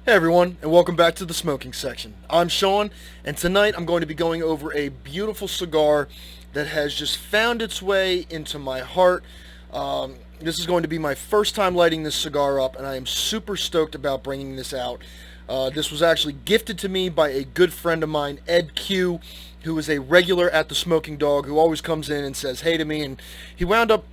Hey everyone, and welcome back to the smoking section. I'm Sean, and tonight I'm going to be going over a beautiful cigar that has just found its way into my heart. This is going to be my first time lighting this cigar up, and I am super stoked about bringing this out. This was actually gifted to me by a good friend of mine, Ed Q, who is a regular at the Smoking Dog, who always comes in and says hey to me, and he wound up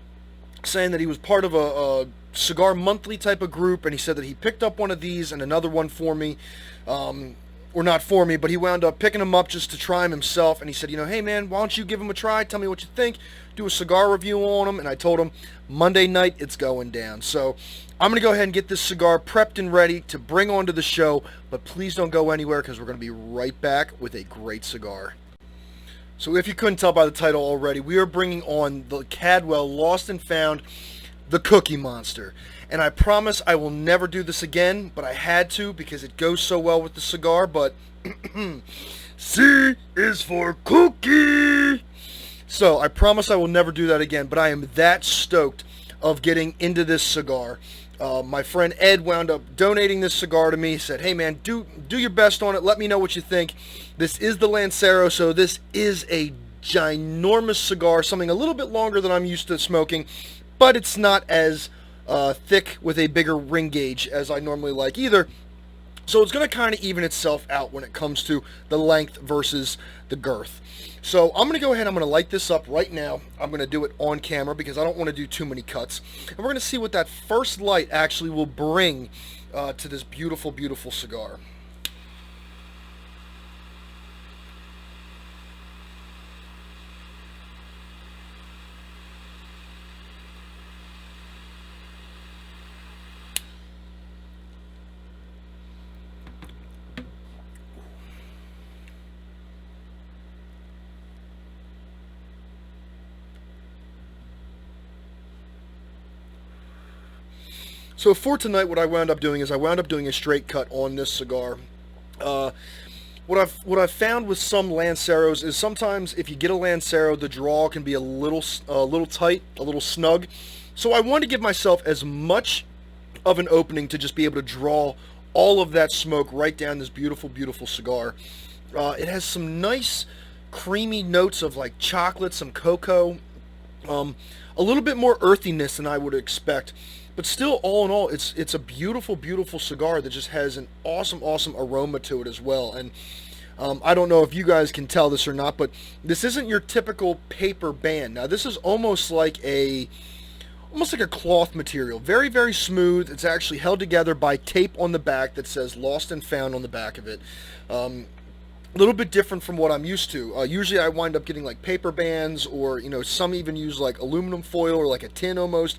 saying that he was part of a cigar monthly type of group, and he said that he picked up one of these and another one for me, or not for me, but he wound up picking them up just to try them himself. And he said, hey man, why don't you give them a try, tell me what you think, do a cigar review on them. And I told him Monday night it's going down. So I'm gonna go ahead and get this cigar prepped and ready to bring onto the show, but please don't go anywhere because we're gonna be right back with a great cigar. So if you couldn't tell by the title already, we are bringing on the Caldwell Lost and Found, the Cookie Monster. And I promise I will never do this again, but I had to because it goes so well with the cigar. But C is for cookie. So I promise I will never do that again, but I am that stoked of getting into this cigar. My friend Ed wound up donating this cigar to me. He said, hey man, do your best on it. Let me know what you think. This is the Lancero, so this is a ginormous cigar, something a little bit longer than I'm used to smoking, but it's not as thick with a bigger ring gauge as I normally like either. So it's going to kind of even itself out when it comes to the length versus the girth. So I'm going to go ahead, I'm going to light this up right now. I'm going to do it on camera because I don't want to do too many cuts. And we're going to see what that first light actually will bring to this beautiful, beautiful cigar. So for tonight, what I wound up doing is I wound up doing a straight cut on this cigar. What I've found with some Lanceros is sometimes if you get a Lancero, the draw can be a little tight, a little snug. So I wanted to give myself as much of an opening to just be able to draw all of that smoke right down this beautiful, beautiful cigar. It has some nice creamy notes of like chocolate, some cocoa, a little bit more earthiness than I would expect. But still, all in all, it's a beautiful, beautiful cigar that just has an awesome, awesome aroma to it as well. And I don't know if you guys can tell this or not, but this isn't your typical paper band. Now, this is almost like a cloth material. Very, very smooth. It's actually held together by tape on the back that says Lost and Found on the back of it. A little bit different from what I'm used to. Usually I wind up getting like paper bands, or some even use like aluminum foil or like a tin almost.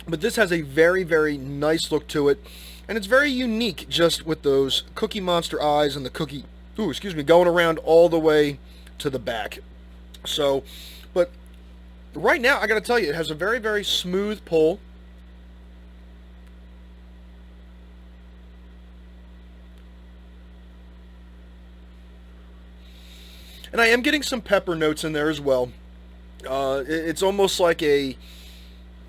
But this has a very, very nice look to it, and it's very unique just with those Cookie Monster eyes and the cookie, going around all the way to the back. So, but right now I gotta tell you, it has a very, very smooth pull. And I am getting some pepper notes in there as well. It's almost like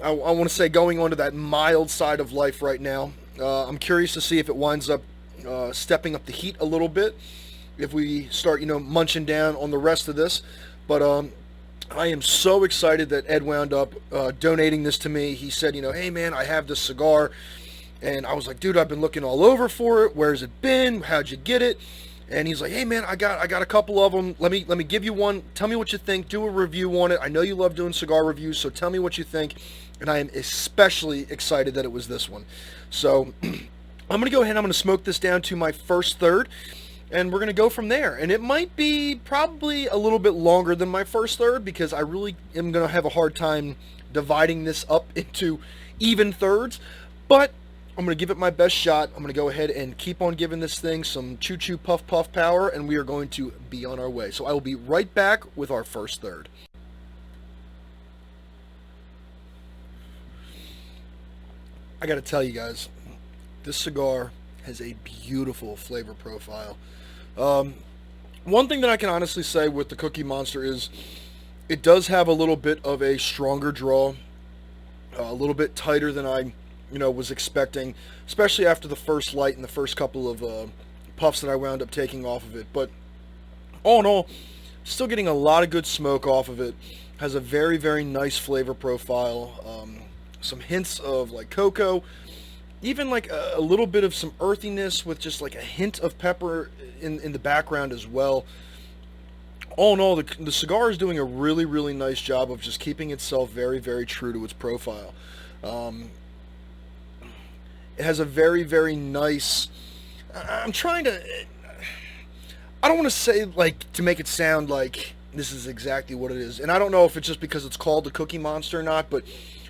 I want to say going on to that mild side of life right now. I'm curious to see if it winds up stepping up the heat a little bit if we start, munching down on the rest of this. But I am so excited that Ed wound up donating this to me. He said, hey man, I have this cigar. And I was like, dude, I've been looking all over for it. Where's it been? How'd you get it? And he's like, hey man, I got a couple of them. Let me give you one. Tell me what you think. Do a review on it. I know you love doing cigar reviews, so tell me what you think. And I am especially excited that it was this one. So I'm going to go ahead and I'm going to smoke this down to my first third, and we're going to go from there. And it might be probably a little bit longer than my first third because I really am going to have a hard time dividing this up into even thirds. But I'm going to give it my best shot. I'm going to go ahead and keep on giving this thing some chew-chew, puff-puff power, and we are going to be on our way. So I will be right back with our first third. I got to tell you guys, this cigar has a beautiful flavor profile. One thing that I can honestly say with the Cookie Monster is it does have a little bit of a stronger draw, a little bit tighter than I was expecting, especially after the first light and the first couple of puffs that I wound up taking off of it. But all in all, still getting a lot of good smoke off of it. Has a very, very nice flavor profile. Some hints of like cocoa, even like a little bit of some earthiness with just like a hint of pepper in the background as well. All in all, the cigar is doing a really, really nice job of just keeping itself very, very true to its profile. It has a very, very nice... I'm trying to... I don't want to say, like, to make it sound like this is exactly what it is. And I don't know if it's just because it's called the Cookie Monster or not, but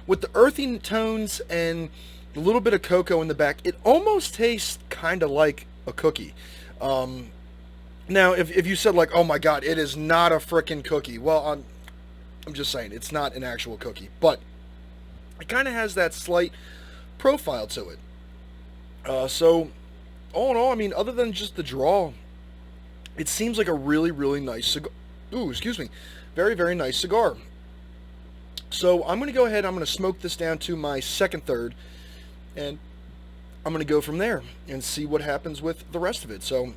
with the earthy tones and a little bit of cocoa in the back, it almost tastes kind of like a cookie. Now, if you said, like, oh my god, it is not a frickin' cookie, well, I'm just saying, it's not an actual cookie. But it kind of has that slight profile to it. So, all in all, I mean, other than just the draw, it seems like a really, really nice cigar. Ooh, excuse me. Very, very nice cigar. So, I'm going to go ahead, I'm going to smoke this down to my second third, and I'm going to go from there and see what happens with the rest of it. So,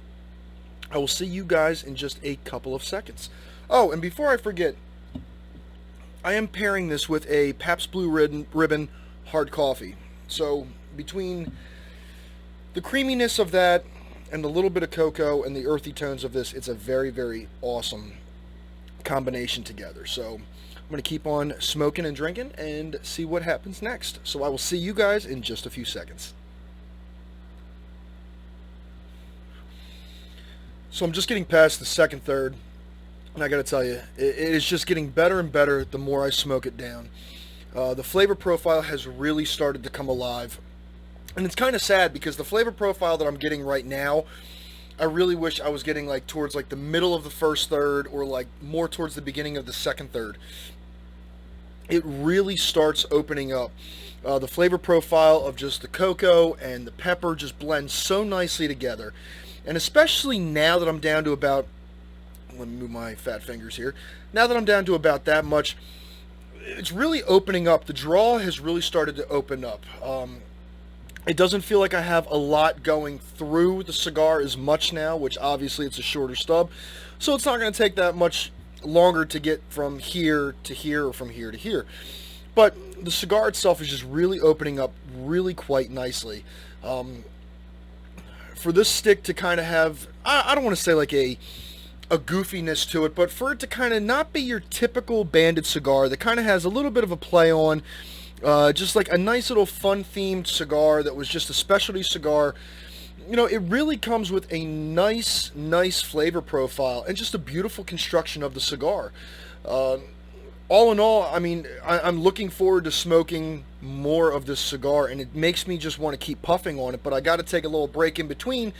I will see you guys in just a couple of seconds. Oh, and before I forget, I am pairing this with a Pabst Blue Ribbon hard coffee. So, between the creaminess of that and the little bit of cocoa and the earthy tones of this, it's a very, very awesome combination together. So, I'm going to keep on smoking and drinking and see what happens next. So, I will see you guys in just a few seconds. So I'm just getting past the second third, and I gotta tell you, it is just getting better and better the more I smoke it down. The flavor profile has really started to come alive, and it's kind of sad because the flavor profile that I'm getting right now, I really wish I was getting like towards like the middle of the first third or like more towards the beginning of the second third. It really starts opening up. The flavor profile of just the cocoa and the pepper just blends so nicely together. And especially now that I'm down to about, let me move my fat fingers here, now that I'm down to about that much, it's really opening up. The draw has really started to open up. It doesn't feel like I have a lot going through the cigar as much now, which obviously it's a shorter stub, so it's not going to take that much longer to get from here to here or from here to here. But the cigar itself is just really opening up really quite nicely. For this stick to kind of have, I don't want to say like a goofiness to it, but for it to kind of not be your typical Bandit cigar that kind of has a little bit of a play on, just like a nice little fun themed cigar that was just a specialty cigar. You know, it really comes with a nice flavor profile and just a beautiful construction of the cigar. All in all, I mean, I'm looking forward to smoking more of this cigar, and it makes me just want to keep puffing on it, but I got to take a little break in between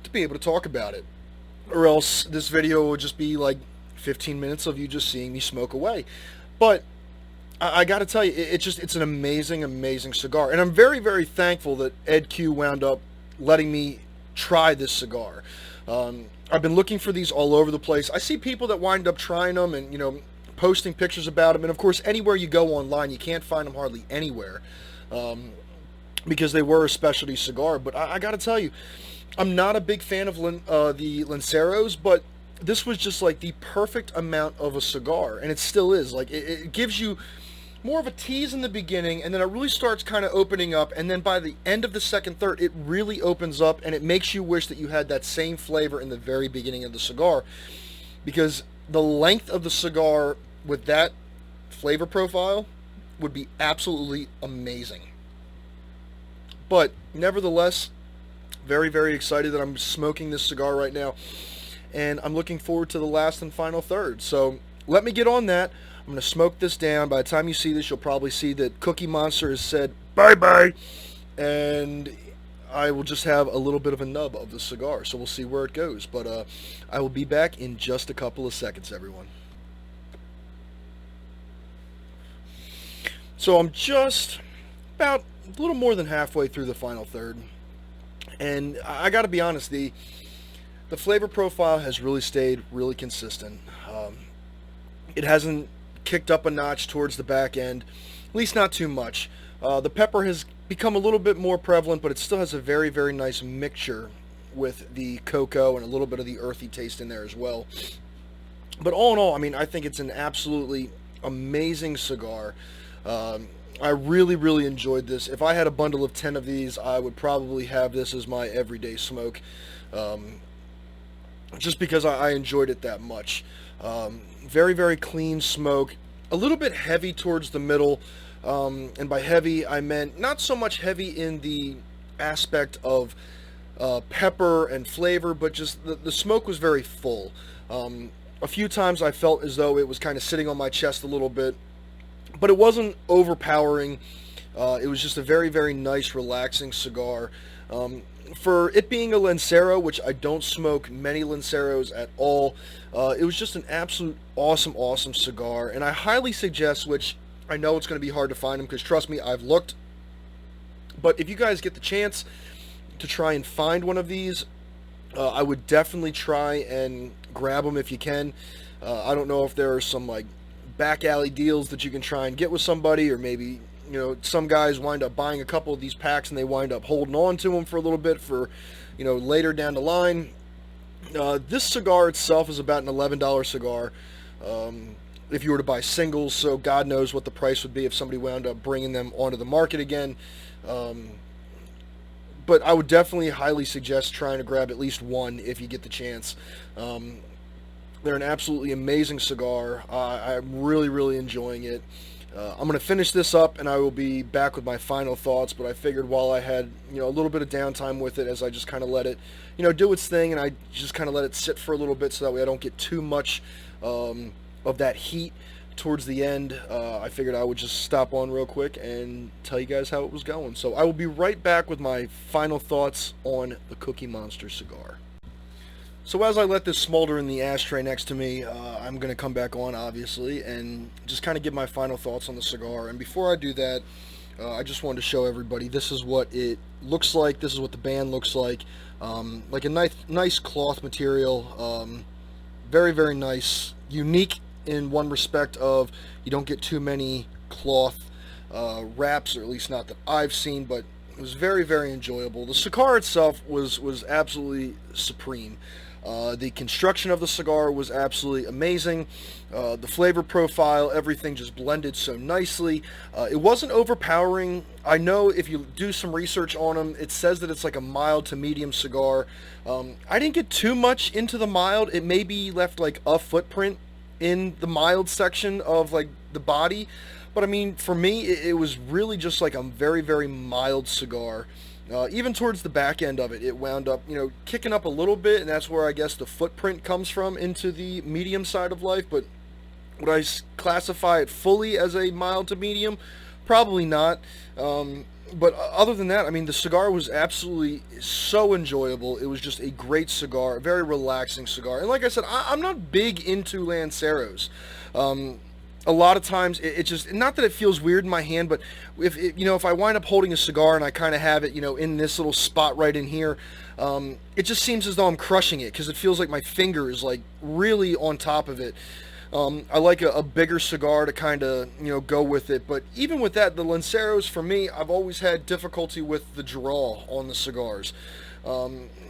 to be able to talk about it, or else this video will just be like 15 minutes of you just seeing me smoke away. But I got to tell you, it's an amazing cigar, and I'm very, very thankful that Ed Q wound up letting me try this cigar. I've been looking for these all over the place. I see people that wind up trying them and, you know, posting pictures about them, and of course anywhere you go online you can't find them hardly anywhere, because they were a specialty cigar. But I gotta tell you, I'm not a big fan of the Lanceros, but this was just like the perfect amount of a cigar, and it still is. Like it gives you more of a tease in the beginning, and then it really starts kind of opening up, and then by the end of the second third it really opens up, and it makes you wish that you had that same flavor in the very beginning of the cigar, because the length of the cigar with that flavor profile would be absolutely amazing. But nevertheless, very, very excited that I'm smoking this cigar right now, and I'm looking forward to the last and final third. So let me get on that. I'm going to smoke this down. By the time you see this, you'll probably see that Cookie Monster has said bye-bye, and I will just have a little bit of a nub of the cigar, so we'll see where it goes. But I will be back in just a couple of seconds, everyone. So I'm just about a little more than halfway through the final third, and I got to be honest, the flavor profile has really stayed really consistent. It hasn't kicked up a notch towards the back end, at least not too much. The pepper has become a little bit more prevalent, but it still has a very, very nice mixture with the cocoa and a little bit of the earthy taste in there as well. But all in all, I mean, I think it's an absolutely amazing cigar. I really, really enjoyed this. If I had a bundle of 10 of these, I would probably have this as my everyday smoke, just because I enjoyed it that much. Very, very clean smoke, a little bit heavy towards the middle, and by heavy, I meant not so much heavy in the aspect of pepper and flavor, but just the smoke was very full. A few times I felt as though it was kind of sitting on my chest a little bit, but it wasn't overpowering. It was just a very, very nice, relaxing cigar. For it being a Lancero, which I don't smoke many Lanceros at all, it was just an absolute awesome, awesome cigar. And I highly suggest, which I know it's going to be hard to find them, because trust me, I've looked. But if you guys get the chance to try and find one of these, I would definitely try and grab them if you can. I don't know if there are some like back alley deals that you can try and get with somebody, or maybe, you know, some guys wind up buying a couple of these packs and they wind up holding on to them for a little bit for, you know, later down the line. This cigar itself is about an $11 cigar if you were to buy singles, so God knows what the price would be if somebody wound up bringing them onto the market again. But I would definitely highly suggest trying to grab at least one if you get the chance. They're an absolutely amazing cigar. I'm really, really enjoying it. I'm going to finish this up and I will be back with my final thoughts, but I figured while I had, you know, a little bit of downtime with it, as I just kind of let it, you know, do its thing, and I just kind of let it sit for a little bit so that way I don't get too much of that heat towards the end. I figured I would just stop on real quick and tell you guys how it was going. So I will be right back with my final thoughts on the Cookie Monster cigar. So as I let this smolder in the ashtray next to me, I'm going to come back on, obviously, and just kind of give my final thoughts on the cigar. And before I do that, I just wanted to show everybody this is what it looks like. This is what the band looks like. Like a nice cloth material. Very, very nice. Unique in one respect of you don't get too many cloth wraps, or at least not that I've seen, but it was very, very enjoyable. The cigar itself was absolutely supreme. The construction of the cigar was absolutely amazing. The flavor profile, everything just blended so nicely. It wasn't overpowering. I know if you do some research on them, it says that it's like a mild to medium cigar. I didn't get too much into the mild. It maybe left like a footprint in the mild section of like the body. But I mean, for me, it was really just like a very, very mild cigar. Even towards the back end of it, it wound up, you know, kicking up a little bit, and that's where I guess the footprint comes from into the medium side of life. But would I classify it fully as a mild to medium? Probably not. But other than that, I mean, the cigar was absolutely so enjoyable. It was just a great cigar, a very relaxing cigar. And like I said, I'm not big into Lanceros. A lot of times it just, not that it feels weird in my hand, but if I wind up holding a cigar and I kind of have it, you know, in this little spot right in here, it just seems as though I'm crushing it, because it feels like my finger is like really on top of it. I like a bigger cigar to kind of, you know, go with it. But even with that, the Lanceros, for me, I've always had difficulty with the draw on the cigars.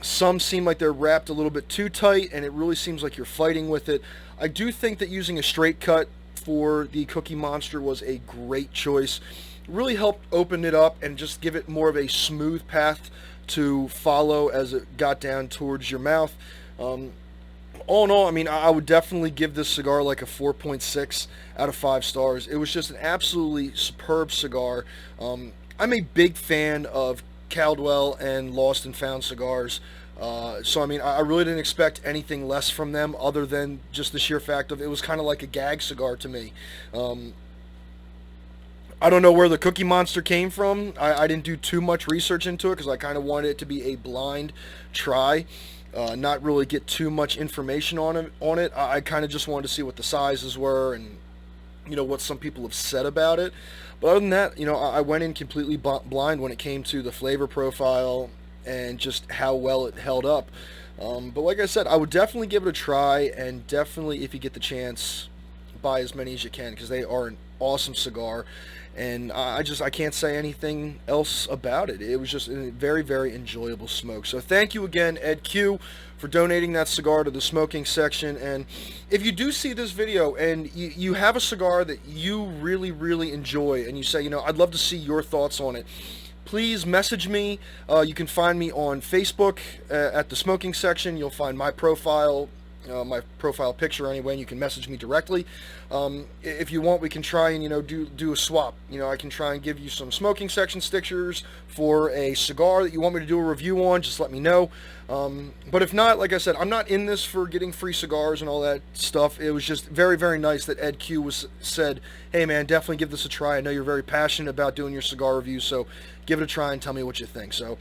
Some seem like they're wrapped a little bit too tight, and it really seems like you're fighting with it. I do think that using a straight cut for the Cookie Monster was a great choice. It really helped open it up and just give it more of a smooth path to follow as it got down towards your mouth. All in all, I mean, I would definitely give this cigar like a 4.6 out of 5 stars. It was just an absolutely superb cigar. I'm a big fan of Caldwell and Lost and Found cigars. So, I mean, I really didn't expect anything less from them, other than just the sheer fact of it was kind of like a gag cigar to me. I don't know where the Cookie Monster came from. I didn't do too much research into it, because I kind of wanted it to be a blind try. Not really get too much information on it. I kind of just wanted to see what the sizes were and, you know, what some people have said about it. But other than that, you know, I went in completely blind when it came to the flavor profile and just how well it held up. But like I said, I would definitely give it a try, and definitely, if you get the chance, buy as many as you can, because they are an awesome cigar, and I can't say anything else about it. It was just a very, very enjoyable smoke. So thank you again, Ed Q, for donating that cigar to the smoking section. And if you do see this video and you have a cigar that you really, really enjoy, and you say, you know, I'd love to see your thoughts on it, please message me. You can find me on Facebook at the smoking section. You'll find my profile picture anyway, and you can message me directly. If you want, we can try and, you know, do a swap. You know, I can try and give you some smoking section stickers for a cigar that you want me to do a review on. Just let me know. But if not, like I said, I'm not in this for getting free cigars and all that stuff. It was just very, very nice that Ed Q said, hey man, definitely give this a try. I know you're very passionate about doing your cigar reviews, so give it a try and tell me what you think. So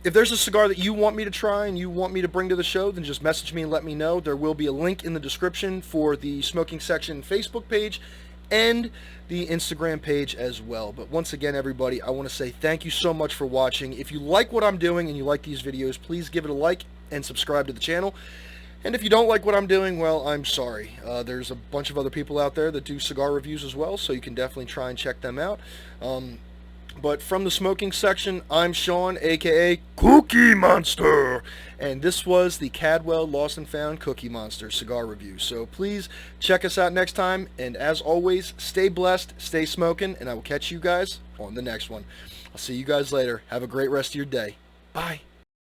if there's a cigar that you want me to try and you want me to bring to the show, then just message me and let me know. There will be a link in the description for the Smoking Section Facebook page and the Instagram page as well. But once again, everybody, I want to say thank you so much for watching. If you like what I'm doing and you like these videos, please give it a like and subscribe to the channel. And if you don't like what I'm doing, well, I'm sorry. There's a bunch of other people out there that do cigar reviews as well, so you can definitely try and check them out. But from the smoking section, I'm Sean, aka Cookie Monster, and this was the Caldwell Lost and Found Cookie Monster cigar review. So please check us out next time, and as always, stay blessed, stay smoking, and I will catch you guys on the next one. I'll see you guys later. Have a great rest of your day. Bye.